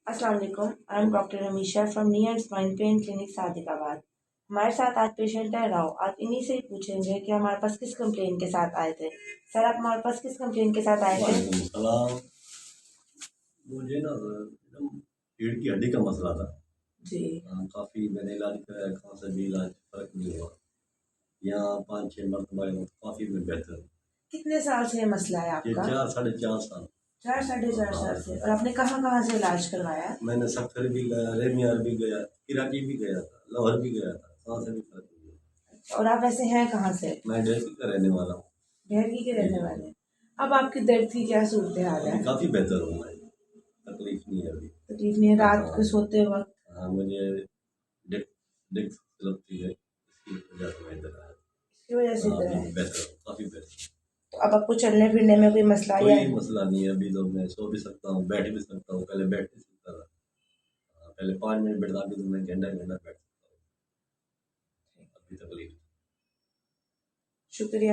अस्सलाम वालेकुम, I am doctor Ramisha from knee and spine pain clinic Sadiqabad. हमारे साथ आज पेशेंट है राव। आज इन्हीं से ही पूछेंगे कि हमारे पास किस कंप्लेन के साथ आए थे। सर, आप हमारे पास किस कंप्लेन के साथ आए थे? वालेकुम सलाम। मुझे ना रीढ़ की हड्डी का मसला था जी। काफ़ी मैंने इलाज कराया, कहाँ से भी इलाज फर्क नहीं हुआ। यहाँ 5-6 मरतबा काफ़ी में बेहतर। कितने साल से ये मसला है ये आपका? 4-4.5 साल। 4 साढ़े 4 साल से। और आपने कहाँ कहाँ से इलाज करवाया? मैंने सक्कर भी गया, रेमियार भी गया, कराची भी गया था, लाहौर भी गया था, कहाँ से भी फर्क नहीं हुआ। और आप वैसे हैं कहाँ से? मैं डेहरी का रहने वाला हूँ। डेहरी के रहने वाले हैं। अब आपकी दर्द की क्या सूरत हाल है? काफ़ी बेहतर हूँ मैं, तकलीफ नहीं है अभी। तकलीफ नहीं है रात को सोते वक्त? हाँ, मुझे डिस्क लगती है, इसकी वजह से मैं इधर आया। इसकी वजह से इधर है। बेहतर, काफ़ी बेहतर। तो अब आपको चलने फिरने में कोई मसला या कोई मसला नहीं है अभी। तो मैं सो भी सकता हूँ, बैठ भी सकता हूँ, पहले बैठ नहीं सकता था। पहले 5 मिनट बैठा भी तो मैं घंटा घंटा बैठ सकता हूँ। अभी तकलीफ। शुक्रिया।